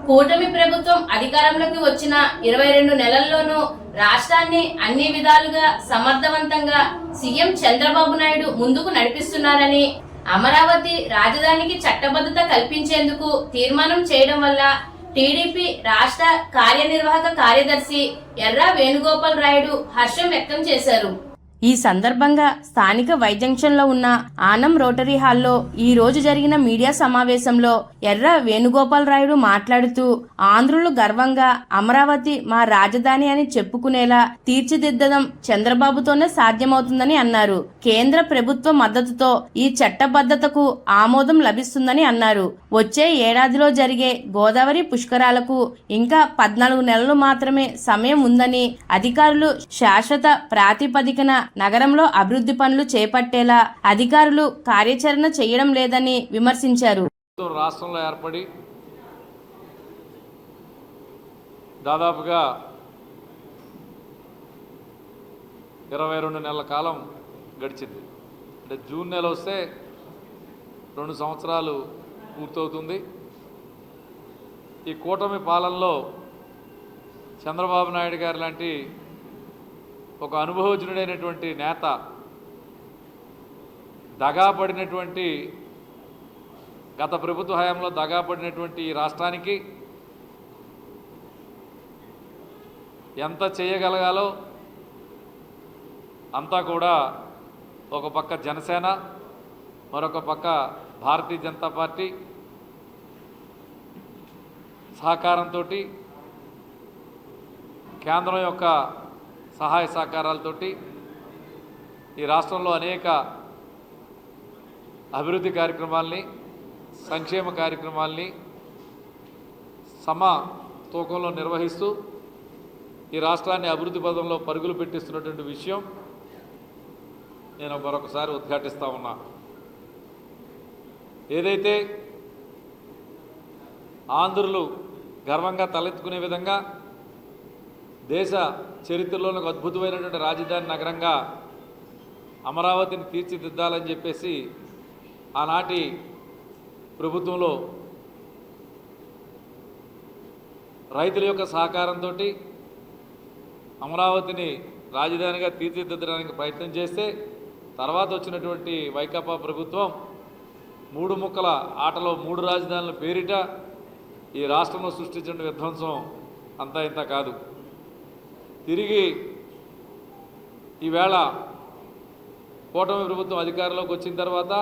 కూటమి ప్రభుత్వం అధికారంలోకి వచ్చిన 22 నెలల్లోనూ రాష్ట్రాన్ని అన్ని విధాలుగా సమర్థవంతంగా సీఎం చంద్రబాబు నాయుడు ముందుకు నడిపిస్తున్నారని, అమరావతి రాజధానికి చట్టబద్ధత కల్పించేందుకు తీర్మానం చేయడం వల్ల టీడీపీ రాష్ట్ర కార్యనిర్వాహక కార్యదర్శి ఎర్రా వేణుగోపాల్ రాయుడు హర్షం వ్యక్తం చేశారు. ఈ సందర్భంగా స్థానిక వై జంక్షన్ లో ఉన్న ఆనం రోటరీ హాల్లో ఈ రోజు జరిగిన మీడియా సమావేశంలో ఎర్ర వేణుగోపాల్ రాయుడు మాట్లాడుతూ, ఆంధ్రులు గర్వంగా అమరావతి మా రాజధాని అని చెప్పుకునేలా తీర్చిదిద్దడం చంద్రబాబుతోనే సాధ్యమవుతుందని అన్నారు. కేంద్ర ప్రభుత్వ మద్దతుతో ఈ చట్టబద్ధతకు ఆమోదం లభిస్తుందని అన్నారు. వచ్చే ఏడాదిలో జరిగే గోదావరి పుష్కరాలకు ఇంకా 14 నెలలు మాత్రమే సమయం ఉందని, అధికారులు శాశ్వత ప్రాతిపదికన నగరంలో అభివృద్ధి పనులు చేపట్టేలా అధికారులు కార్యాచరణ చేయడం లేదని విమర్శించారు. రాష్ట్రంలో ఏర్పడి దాదాపుగా 22 నెలల కాలం గడిచింది. అంటే జూన్ నెల వస్తే 2 సంవత్సరాలు పూర్తవుతుంది. ఈ కూటమి పాలనలో చంద్రబాబు నాయుడు గారు లాంటి ఒక అనుభవజ్ఞుడైనటువంటి నేత దగాపడినటువంటి, గత ప్రభుత్వ హయాంలో దగాపడినటువంటి ఈ రాష్ట్రానికి ఎంత చేయగలగాలో అంతా కూడా ఒక పక్క జనసేన, మరొక పక్క భారతీయ జనతా పార్టీ సహకారంతో, కేంద్రం యొక్క సహాయ సహకారాలతోటి ఈ రాష్ట్రంలో అనేక అభివృద్ధి కార్యక్రమాల్ని, సంక్షేమ కార్యక్రమాల్ని తూకంలో నిర్వహిస్తూ ఈ రాష్ట్రాన్ని అభివృద్ధి పదంలో పరుగులు పెట్టిస్తున్నటువంటి విషయం నేను మరొకసారి ఉద్ఘాటిస్తా ఉన్నా. ఏదైతే ఆంధ్రులు గర్వంగా తలెత్తుకునే విధంగా దేశ చరిత్రలోని ఒక అద్భుతమైనటువంటి రాజధాని నగరంగా అమరావతిని తీర్చిదిద్దాలని చెప్పేసి ఆనాటి ప్రభుత్వంలో రైతుల యొక్క సహకారంతో అమరావతిని రాజధానిగా తీర్చిదిద్దడానికి ప్రయత్నం చేస్తే, తర్వాత వచ్చినటువంటి వైకాపా ప్రభుత్వం 3 ముక్కల ఆటలో 3 రాజధానుల పేరిట ఈ రాష్ట్రంలో సృష్టించిన విధ్వంసం అంతా ఇంత కాదు. తిరిగి ఈవేళ కూటమి ప్రభుత్వం అధికారంలోకి వచ్చిన తర్వాత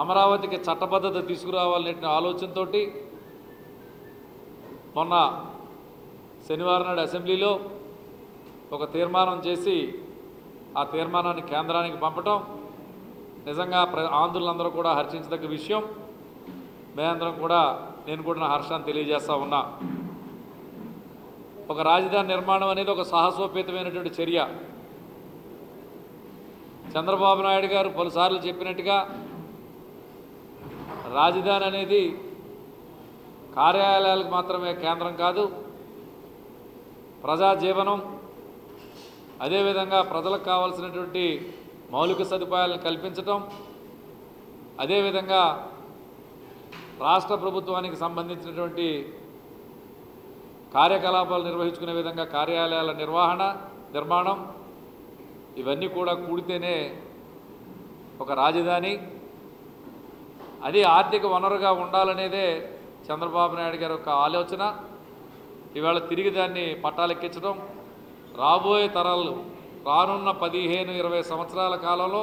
అమరావతికి చట్టబద్ధత తీసుకురావాలనే ఆలోచనతో మొన్న శనివారం నాడు అసెంబ్లీలో ఒక తీర్మానం చేసి ఆ తీర్మానాన్ని కేంద్రానికి పంపటం నిజంగా ఆంధ్రులందరూ కూడా హర్షించదగ్గ విషయం. మేమందరం కూడా, నేను కూడా నా హర్షాన్ని తెలియజేస్తా ఉన్నా. ఒక రాజధాని నిర్మాణం అనేది ఒక సాహసోపేతమైనటువంటి చర్య. చంద్రబాబు నాయుడు గారు పలుసార్లు చెప్పినట్టుగా రాజధాని అనేది కార్యాలయాలకు మాత్రమే కేంద్రం కాదు, ప్రజా జీవనం, అదేవిధంగా ప్రజలకు కావాల్సినటువంటి మౌలిక సదుపాయాలను కల్పించటం, అదేవిధంగా రాష్ట్ర ప్రభుత్వానికి సంబంధించినటువంటి కార్యకలాపాలు నిర్వహించుకునే విధంగా కార్యాలయాల నిర్మాణం, ఇవన్నీ కూడా కూడితేనే ఒక రాజధాని. అది ఆర్థిక వనరుగా ఉండాలనేదే చంద్రబాబు నాయుడు గారి యొక్క ఆలోచన. ఇవాళ తిరిగి దాన్ని పట్టాలెక్కించడం, రాబోయే తరాలు, రానున్న 15-20 సంవత్సరాల కాలంలో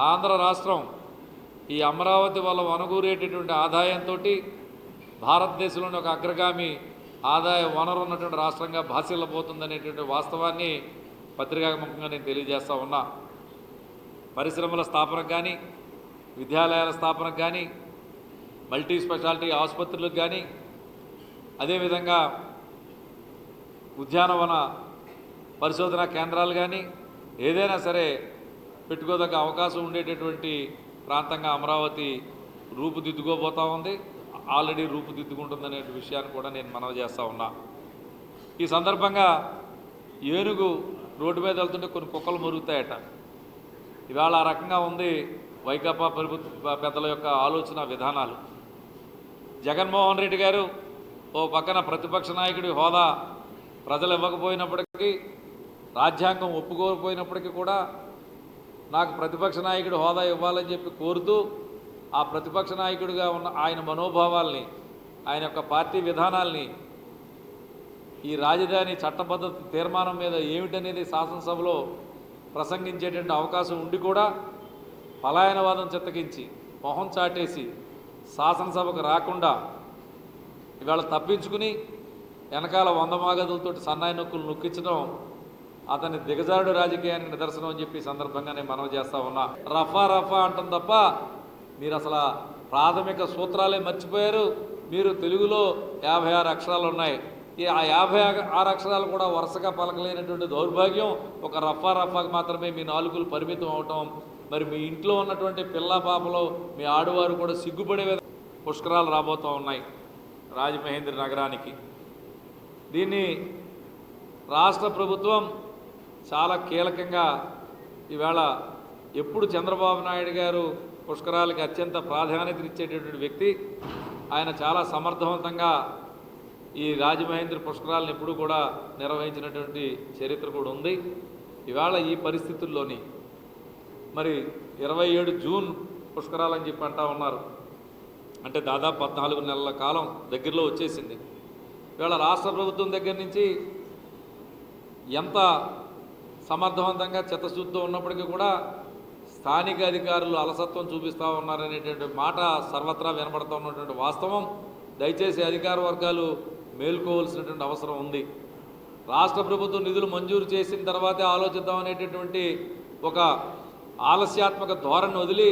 ఆంధ్ర రాష్ట్రం ఈ అమరావతి వల్ల వనగూరేటటువంటి ఆదాయంతో భారతదేశంలోని ఒక అగ్రగామి ఆదాయ వనరు ఉన్నటువంటి రాష్ట్రంగా భాసిల్లబోతుందనేటువంటి వాస్తవాన్ని పత్రికాముఖంగా నేను తెలియజేస్తా ఉన్నా. పరిశ్రమల స్థాపనకు కానీ, విద్యాలయాల స్థాపనకు కానీ, మల్టీ స్పెషాలిటీ ఆసుపత్రులకు కానీ, అదేవిధంగా ఉద్యానవన పరిశోధనా కేంద్రాలు కానీ, ఏదైనా సరే పెట్టుకోదగ్గ అవకాశం ఉండేటటువంటి ప్రాంతంగా అమరావతి రూపుదిద్దుకోబోతూ ఉంది. ఆల్రెడీ రూపుదిద్దుకుంటుందనే విషయాన్ని కూడా నేను మనవి చేస్తూ ఉన్నా. ఈ సందర్భంగా ఏనుగు రోడ్డు మీద వెళ్తుంటే కొన్ని కుక్కలు మురుగుతాయట. ఇవాళ ఆ రకంగా ఉంది వైకాపా ప్రభుత్వ పెద్దల యొక్క ఆలోచన విధానాలు. జగన్మోహన్ రెడ్డి గారు ఓ పక్కన ప్రతిపక్ష నాయకుడి హోదా ప్రజలు ఇవ్వకపోయినప్పటికీ, రాజ్యాంగం ఒప్పుకోకపోయినప్పటికీ కూడా నాకు ప్రతిపక్ష నాయకుడి హోదా ఇవ్వాలని చెప్పి కోరుతూ ఆ ప్రతిపక్ష నాయకుడిగా ఉన్న ఆయన మనోభావాల్ని, ఆయన యొక్క పార్టీ విధానాల్ని, ఈ రాజధాని చట్టబద్ధ తీర్మానం మీద ఏమిటనేది శాసనసభలో ప్రసంగించేటువంటి అవకాశం ఉండి కూడా పలాయనవాదం చిత్తగించి మొహం చాటేసి శాసనసభకు రాకుండా ఇవాళ తప్పించుకుని వెనకాల 100 మాగదులతో సన్నాయి నొక్కులు నొక్కించడం అతని దిగజారుడు రాజకీయానికి నిదర్శనం అని చెప్పి సందర్భంగా నేను మనవి చేస్తా ఉన్నా. రఫా రఫా అంటాం తప్ప మీరు అసలు ప్రాథమిక సూత్రాలే మర్చిపోయారు. మీరు తెలుగులో 56 అక్షరాలు ఉన్నాయి. ఈ ఆ 56 అక్షరాలు కూడా వరుసగా పలకలేనటువంటి దౌర్భాగ్యం ఒక రఫా రఫాకి మాత్రమే మీ నాలుగులు పరిమితం అవటం. మరి మీ ఇంట్లో ఉన్నటువంటి పిల్ల పాపలు, మీ ఆడవారు కూడా సిగ్గుపడే పుష్కరాలు రాబోతూ ఉన్నాయి రాజమహేంద్ర నగరానికి. దీన్ని రాష్ట్ర ప్రభుత్వం చాలా కీలకంగా ఈవేళ, ఎప్పుడు చంద్రబాబు నాయుడు గారు పుష్కరాలకి అత్యంత ప్రాధాన్యత ఇచ్చేటటువంటి వ్యక్తి, ఆయన చాలా సమర్థవంతంగా ఈ రాజమహేంద్ర పుష్కరాలను ఎప్పుడు కూడా నిర్వహించినటువంటి చరిత్ర కూడా ఉంది. ఇవాళ ఈ పరిస్థితుల్లోని మరి 27 జూన్ పుష్కరాలని చెప్పి అంటా ఉన్నారు. అంటే దాదాపు 14 నెలల కాలం దగ్గరలో వచ్చేసింది. ఇవాళ రాష్ట్ర ప్రభుత్వం దగ్గర నుంచి ఎంత సమర్థవంతంగా చిత్తశుద్ధితో ఉన్నప్పటికీ కూడా స్థానిక అధికారులు అలసత్వం చూపిస్తూ ఉన్నారనేటువంటి మాట సర్వత్రా వినపడుతూ ఉన్నటువంటి వాస్తవం. దయచేసి అధికార వర్గాలు మేల్కోవాల్సినటువంటి అవసరం ఉంది. రాష్ట్ర ప్రభుత్వం నిధులు మంజూరు చేసిన తర్వాతే ఆలోచిద్దాం అనేటటువంటి ఒక ఆలస్యాత్మక ధోరణి వదిలి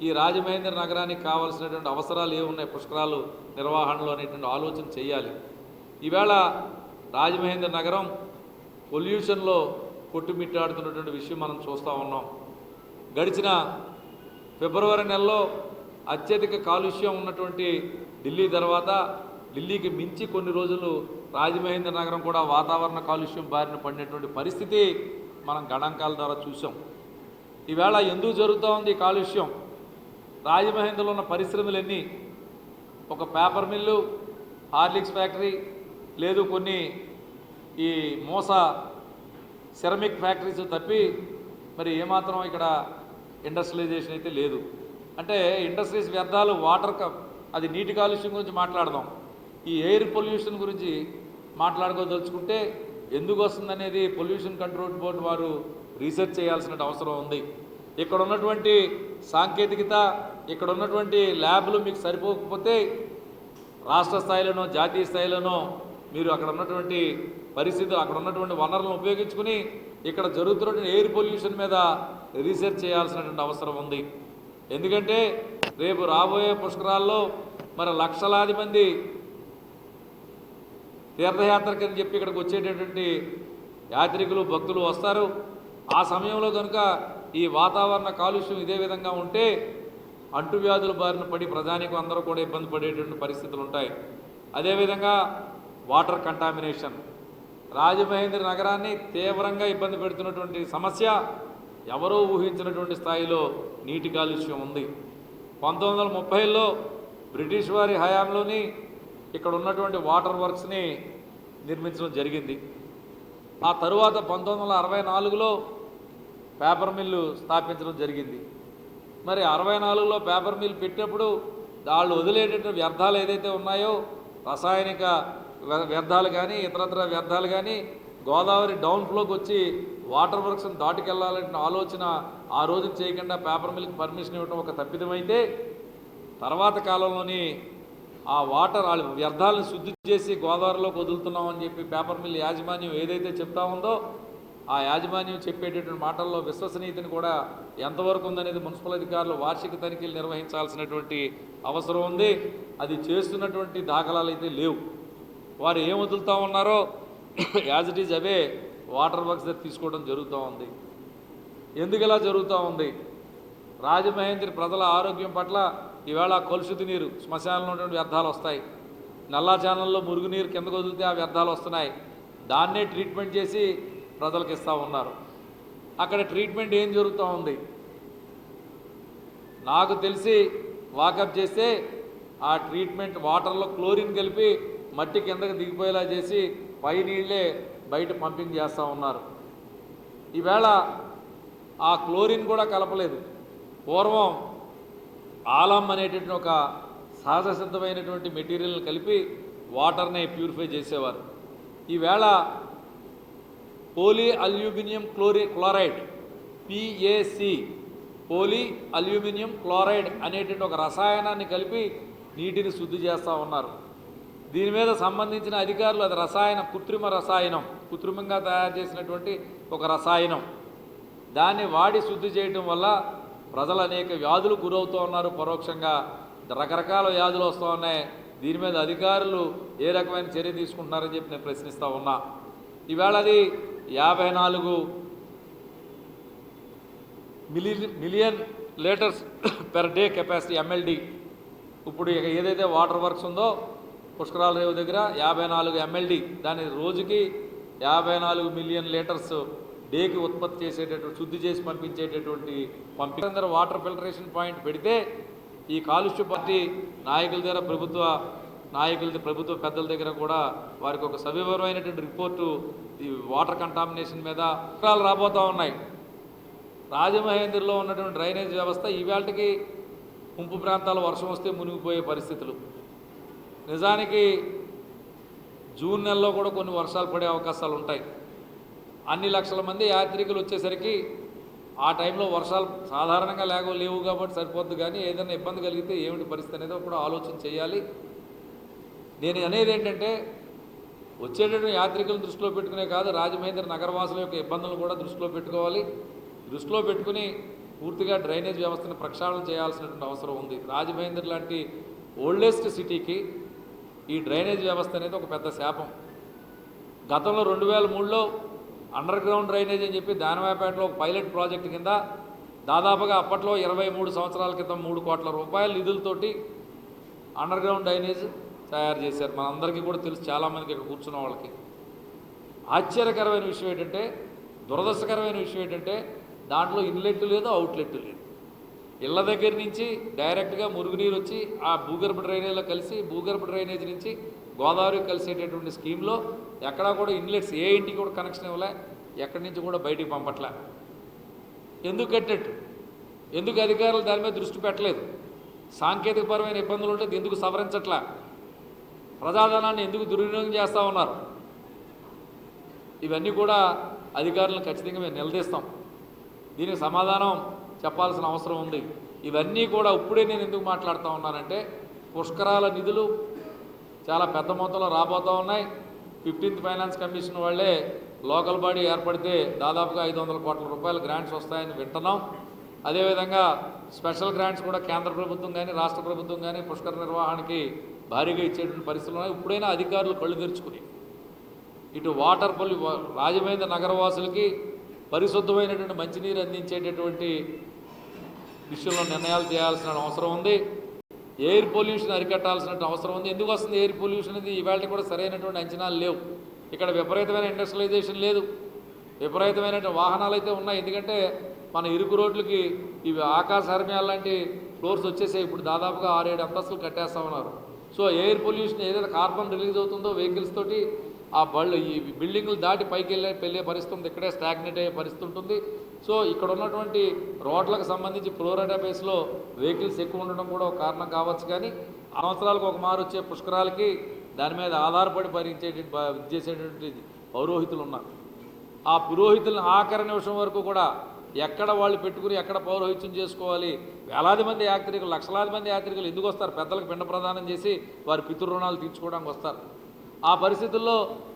ఈ రాజమహేంద్ర నగరానికి కావాల్సినటువంటి అవసరాలు ఏమున్నాయి పుష్కరాలు నిర్వహణలో అనేటువంటి ఆలోచన చేయాలి. ఈవేళ రాజమహేంద్ర నగరం పొల్యూషన్లో కొట్టుమిట్టాడుతున్నటువంటి విషయం మనం చూస్తూ ఉన్నాం. గడిచిన ఫిబ్రవరి నెలలో అత్యధిక కాలుష్యం ఉన్నటువంటి ఢిల్లీ తర్వాత, ఢిల్లీకి మించి కొన్ని రోజులు రాజమహేంద్ర నగరం కూడా వాతావరణ కాలుష్యం బారిన పడినటువంటి పరిస్థితి మనం గణాంకాల ద్వారా చూసాం. ఈవేళ ఎందుకు జరుగుతూ ఉంది ఈ కాలుష్యం? రాజమహేంద్రలో ఉన్న పరిశ్రమలన్నీ, ఒక పేపర్ మిల్లు, హార్లిక్స్ ఫ్యాక్టరీ, లేదు కొన్ని ఈ మోస సెరమిక్ ఫ్యాక్టరీస్ తప్పి మరి ఏమాత్రం ఇక్కడ ఇండస్ట్రియలైజేషన్ అయితే లేదు. అంటే ఇండస్ట్రీస్ వ్యర్థాలు, వాటర్ అది నీటి కాలుష్యం గురించి మాట్లాడదాం. ఈ ఎయిర్ పొల్యూషన్ గురించి మాట్లాడుకోదలుచుకుంటే ఎందుకు వస్తుందనేది పొల్యూషన్ కంట్రోల్ బోర్డు వారు రీసెర్చ్ చేయాల్సిన అవసరం ఉంది. ఇక్కడ ఉన్నటువంటి సాంకేతికత, ఇక్కడ ఉన్నటువంటి ల్యాబ్లు మీకు సరిపోకపోతే రాష్ట్ర స్థాయిలోనో జాతీయ స్థాయిలోనో మీరు అక్కడ ఉన్నటువంటి పరిస్థితులు, అక్కడ ఉన్నటువంటి వనరులను ఉపయోగించుకుని ఇక్కడ జరుగుతున్నటువంటి ఎయిర్ పొల్యూషన్ మీద రీసెర్చ్ చేయాల్సినటువంటి అవసరం ఉంది. ఎందుకంటే రేపు రాబోయే పుష్కరాల్లో మరి లక్షలాది మంది తీర్థయాత్రకని చెప్పి ఇక్కడికి వచ్చేటటువంటి యాత్రికులు, భక్తులు వస్తారు. ఆ సమయంలో కనుక ఈ వాతావరణ కాలుష్యం ఇదే విధంగా ఉంటే అంటువ్యాధుల బారిన పడి ప్రజానికి అందరూ కూడా ఇబ్బంది పడేటువంటి పరిస్థితులు ఉంటాయి. అదేవిధంగా వాటర్ కంటామినేషన్, రాజమహేంద్ర నగరాన్ని తీవ్రంగా ఇబ్బంది పెడుతున్నటువంటి సమస్య, ఎవరూ ఊహించినటువంటి స్థాయిలో నీటి కాలుష్యం ఉంది. 1930లో బ్రిటిష్ వారి హయాంలోని ఇక్కడ ఉన్నటువంటి వాటర్ వర్క్స్ని నిర్మించడం జరిగింది. ఆ తరువాత 1964లో పేపర్ మిల్లు స్థాపించడం జరిగింది. మరి 64లో పేపర్ మిల్ పెట్టినప్పుడు వాళ్ళు వదిలేటటువంటి వ్యర్థాలు ఏదైతే ఉన్నాయో, రసాయనిక వ్యర్థాలు కానీ ఇతరత్ర వ్యర్థాలు కానీ గోదావరి డౌన్ ఫ్లోకి వచ్చి వాటర్ వర్క్స్ని దాటుకెళ్లాలనే ఆలోచన ఆ రోజు చేయకుండా పేపర్ మిల్కి పర్మిషన్ ఇవ్వడం ఒక తప్పిదమైతే, తర్వాత కాలంలోని ఆ వాటర్ వాళ్ళ వ్యర్థాలను శుద్ధి చేసి గోదావరిలోకి వదులుతున్నామని చెప్పి పేపర్ మిల్ యాజమాన్యం ఏదైతే చెప్తా ఉందో, ఆ యాజమాన్యం చెప్పేటటువంటి మాటల్లో విశ్వసనీయతను కూడా ఎంతవరకు ఉందనేది మున్సిపల్ అధికారులు వార్షిక తనిఖీలు నిర్వహించాల్సినటువంటి అవసరం ఉంది. అది చేస్తున్నటువంటి దాఖలాలు అయితే లేవు. వారు ఏం వదులుతూ ఉన్నారో as it is away water works దగ్గర తీసుకోవడం జరుగుతూ ఉంది. ఎందుకు ఇలా జరుగుతూ ఉంది? రాజమహేంద్ర ప్రజల ఆరోగ్యం పట్ల ఈవేళ కలుషిత నీరు, శ్మశానంలో ఉన్నటువంటి వ్యర్థాలు వస్తాయి. నల్లా ఛానల్లో మురుగునీరు కిందకు వదిలితే ఆ వ్యర్థాలు వస్తున్నాయి. దాన్నే ట్రీట్మెంట్ చేసి ప్రజలకు ఇస్తూ ఉన్నారు. అక్కడ ట్రీట్మెంట్ ఏం జరుగుతూ ఉంది? నాకు తెలిసి వాకప్ చేస్తే ఆ ట్రీట్మెంట్ వాటర్లో క్లోరిన్ కలిపి మట్టి కిందకి దిగిపోయేలా చేసి పై నీళ్ళే బయట పంపింగ్ చేస్తూ ఉన్నారు. ఈవేళ ఆ క్లోరిన్ కూడా కలపలేదు. పూర్వం ఆలం అనేటటువంటి ఒక సహజ సిద్ధమైనటువంటి మెటీరియల్ని కలిపి వాటర్ని ప్యూరిఫై చేసేవారు. ఈవేళ poly aluminium chloride PAC poly aluminium chloride అనేటువంటి ఒక రసాయనాన్ని కలిపి నీటిని శుద్ధి చేస్తూ ఉన్నారు. దీని మీద సంబంధించిన అధికారులు అది కృత్రిమంగా తయారు చేసినటువంటి ఒక రసాయనం, దాన్ని వాడి శుద్ధి చేయడం వల్ల ప్రజలు అనేక వ్యాధులు గురవుతూ ఉన్నారు. పరోక్షంగా రకరకాల వ్యాధులు వస్తూ ఉన్నాయి. దీని మీద అధికారులు ఏ రకమైన చర్య తీసుకుంటున్నారని చెప్పి నేను ప్రశ్నిస్తూ ఉన్నా. ఈవేళ అది 54 million litres per day capacity MLD. ఇప్పుడు ఏదైతే వాటర్ వర్క్స్ ఉందో పుష్కరాల రేవు దగ్గర 54 MLD, దాని రోజుకి 54 మిలియన్ లీటర్స్ డేకి ఉత్పత్తి చేసేటటువంటి శుద్ధి చేసి పంపించేటటువంటి అందరూ వాటర్ ఫిల్టరేషన్ పాయింట్ పెడితే ఈ కాలుష్య పార్టీ నాయకుల దగ్గర ప్రభుత్వ పెద్దల దగ్గర కూడా వారికి ఒక సవివరమైనటువంటి రిపోర్టు ఈ వాటర్ కంటామినేషన్ మీద రాబోతూ ఉన్నాయి. రాజమహేంద్రలో ఉన్నటువంటి డ్రైనేజ్ వ్యవస్థ ఈవేళకి ముంపు ప్రాంతాల వర్షం వస్తే మునిగిపోయే పరిస్థితులు. నిజానికి జూన్ నెలలో కూడా కొన్ని వర్షాలు పడే అవకాశాలు ఉంటాయి. అన్ని లక్షల మంది యాత్రికులు వచ్చేసరికి ఆ టైంలో వర్షాలు సాధారణంగా లేవు కాబట్టి సరిపోద్దు. కానీ ఏదైనా ఇబ్బంది కలిగితే ఏమిటి పరిస్థితి అనేది కూడా ఆలోచన చేయాలి. నేను అనేది ఏంటంటే వచ్చేటటువంటి యాత్రికులను దృష్టిలో పెట్టుకునే కాదు, రాజమహేంద్ర నగరవాసుల యొక్క ఇబ్బందులను కూడా దృష్టిలో పెట్టుకోవాలి. దృష్టిలో పెట్టుకుని పూర్తిగా డ్రైనేజ్ వ్యవస్థను ప్రక్షాళన చేయాల్సినటువంటి అవసరం ఉంది. రాజమహేంద్ర లాంటి ఓల్డెస్ట్ సిటీకి ఈ డ్రైనేజ్ వ్యవస్థ అనేది ఒక పెద్ద శాపం. గతంలో 2003లో అండర్ గ్రౌండ్ డ్రైనేజ్ అని చెప్పి దానవాపేటలో ఒక పైలట్ ప్రాజెక్టు కింద దాదాపుగా అప్పట్లో 23 సంవత్సరాల క్రితం 3 కోట్ల రూపాయల నిధులతోటి అండర్ గ్రౌండ్ డ్రైనేజ్ తయారు చేశారు. మనందరికీ కూడా తెలుసు, చాలామందికి ఇక్కడ కూర్చున్న వాళ్ళకి. ఆశ్చర్యకరమైన విషయం ఏంటంటే, దురదృష్టకరమైన విషయం ఏంటంటే దాంట్లో ఇన్లెట్ లేదు, అవుట్లెట్ లేదు. ఇళ్ల దగ్గర నుంచి డైరెక్ట్గా మురుగునీరు వచ్చి ఆ భూగర్భ డ్రైనేజ్లో కలిసి భూగర్భ డ్రైనేజ్ నుంచి గోదావరికి కలిసేటటువంటి స్కీమ్లో ఎక్కడా కూడా ఇన్లెట్స్ ఏ ఇంటికి కూడా కనెక్షన్ ఇవ్వలే, ఎక్కడి నుంచి కూడా బయటికి పంపట్లే. ఎందుకు కట్టినట్టు? ఎందుకు అధికారులు దాని మీద దృష్టి పెట్టలేదు? సాంకేతికపరమైన ఇబ్బందులు ఉంటే ఎందుకు సవరించట్లే? ప్రజాధనాన్ని ఎందుకు దుర్వినియోగం చేస్తూ ఉన్నారు? ఇవన్నీ కూడా అధికారులను ఖచ్చితంగా మేము నిలదీస్తాం. దీనికి సమాధానం చెప్పాల్సిన అవసరం ఉంది. ఇవన్నీ కూడా ఇప్పుడే నేను ఎందుకు మాట్లాడుతూ ఉన్నానంటే, పుష్కరాల నిధులు చాలా పెద్ద మొత్తంలో రాబోతూ ఉన్నాయి. 15th ఫైనాన్స్ కమిషన్ వాళ్ళే లోకల్ బాడీ ఏర్పడితే దాదాపుగా 500 కోట్ల రూపాయల గ్రాంట్స్ వస్తాయని వింటున్నాం. అదేవిధంగా స్పెషల్ గ్రాంట్స్ కూడా కేంద్ర ప్రభుత్వం కానీ రాష్ట్ర ప్రభుత్వం కానీ పుష్కర నిర్వహణకి భారీగా ఇచ్చేటువంటి పరిస్థితులు ఉన్నాయి. ఇప్పుడైనా అధికారులు కళ్ళు తెరుచుకుని ఇటు రాజమహేంద్ర నగరవాసులకి పరిశుద్ధమైనటువంటి మంచినీరు అందించేటటువంటి విషయంలో నిర్ణయాలు చేయాల్సిన అవసరం ఉంది. ఎయిర్ పొల్యూషన్ అరికట్టాల్సిన అవసరం ఉంది. ఎందుకు వస్తుంది ఎయిర్ పొల్యూషన్ అనేది? ఈవేళ కూడా సరైనటువంటి అంచనాలు లేవు. ఇక్కడ విపరీతమైన ఇండస్ట్రియలైజేషన్ లేదు, విపరీతమైన వాహనాలు అయితే ఉన్నాయి. ఎందుకంటే మన ఇరుకు రోడ్లకి ఇవి ఆకాశ హర్మ్యాలు లాంటి ఫ్లోర్స్ వచ్చేసాయి. ఇప్పుడు దాదాపుగా 6-7 అంతస్తులు కట్టేస్తూ ఉన్నారు. సో ఎయిర్ పొల్యూషన్ ఏదైతే కార్బన్ రిలీజ్ అవుతుందో వెహికల్స్ తోటి ఆ ఈ బిల్డింగ్లు దాటి పైకి వెళ్ళే పరిస్థితి ఇక్కడే స్టాగ్నేట్ అయ్యే పరిస్థితి ఉంటుంది. సో ఇక్కడ ఉన్నటువంటి రోడ్లకు సంబంధించి ఫ్లోరైడా బేస్లో వెహికల్స్ ఎక్కువ ఉండడం కూడా ఒక కారణం కావచ్చు. కానీ సంవత్సరాలకు ఒక మారు వచ్చే పుష్కరాలకి దాని మీద ఆధారపడి చేసేటువంటి పౌరోహితులు ఉన్నారు. ఆ పురోహితులను ఆఖరి నిమిషం వరకు కూడా ఎక్కడ వాళ్ళు పెట్టుకుని ఎక్కడ పౌరోహిత్యం చేసుకోవాలి. వేలాది మంది యాత్రికులు, లక్షలాది మంది యాత్రికులు ఎందుకు వస్తారు? పెద్దలకు పిండ ప్రదానం చేసి వారి పితృరుణాలు తీర్చుకోవడానికి వస్తారు. ఆ పరిస్థితుల్లో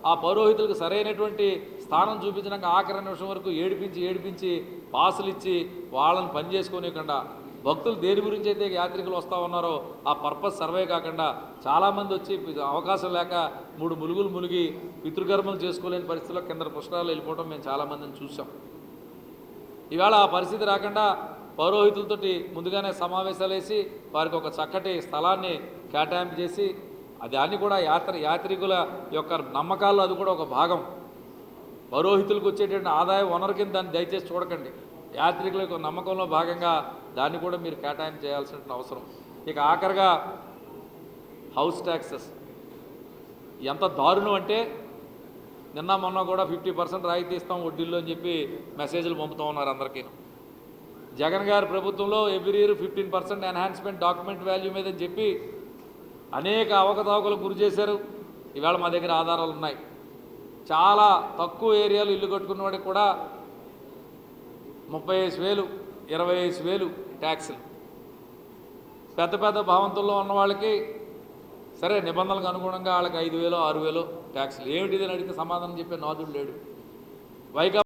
ఆ పౌరోహితులకు సరైనటువంటి స్థానం చూపించినాక ఆఖరి నిమిషం వరకు ఏడిపించి పాసులు ఇచ్చి వాళ్ళని పని చేసుకోనివ్వకుండా, భక్తులు దేని గురించి అయితే యాత్రికులు వస్తూ ఉన్నారో ఆ పర్పస్ సర్వే కాకుండా చాలామంది వచ్చి అవకాశం లేక 3 ములుగులు మునిగి పితృకర్మలు చేసుకోలేని పరిస్థితుల్లో కింద పుష్కరాలు వెళ్ళిపోవడం మేము చాలామందిని చూసాం. ఇవాళ ఆ పరిస్థితి రాకుండా పౌరోహితులతోటి ముందుగానే సమావేశాలు వేసి వారికి ఒక చక్కటి స్థలాన్ని కేటాయింపు చేసి దాన్ని కూడా యాత్రికుల యొక్క నమ్మకాల్లో అది కూడా ఒక భాగం. పౌరోహితులకు వచ్చేటువంటి ఆదాయ వనరు కింద దాన్ని దయచేసి చూడకండి. యాత్రికుల యొక్క నమ్మకంలో భాగంగా దాన్ని కూడా మీరు కేటాయింపు చేయాల్సిన అవసరం. ఇక ఆఖరిగా హౌస్ ట్యాక్సెస్ ఎంత దారుణం అంటే నిన్న మొన్న కూడా 50% రాయితీ ఇస్తాం వడ్డీల్లో అని చెప్పి మెసేజ్లు పంపుతూ ఉన్నారు అందరికీ. జగన్ గారి ప్రభుత్వంలో every year 15% enhancement document value మీద అని చెప్పి అనేక అవకతవకలకు గురి చేశారు. ఇవాళ మా దగ్గర ఆధారాలు ఉన్నాయి. చాలా తక్కువ ఏరియాలో ఇల్లు కట్టుకున్న వాడికి కూడా 35,000 25,000 ట్యాక్సులు. పెద్ద పెద్ద భవంతుల్లో ఉన్న వాళ్ళకి సరే నిబంధనలకు అనుగుణంగా వాళ్ళకి 5,000 6,000 ట్యాక్సులు. ఏమిటిదని అడిగితే సమాధానం చెప్పే నాదుడు లేడు. వైకాపా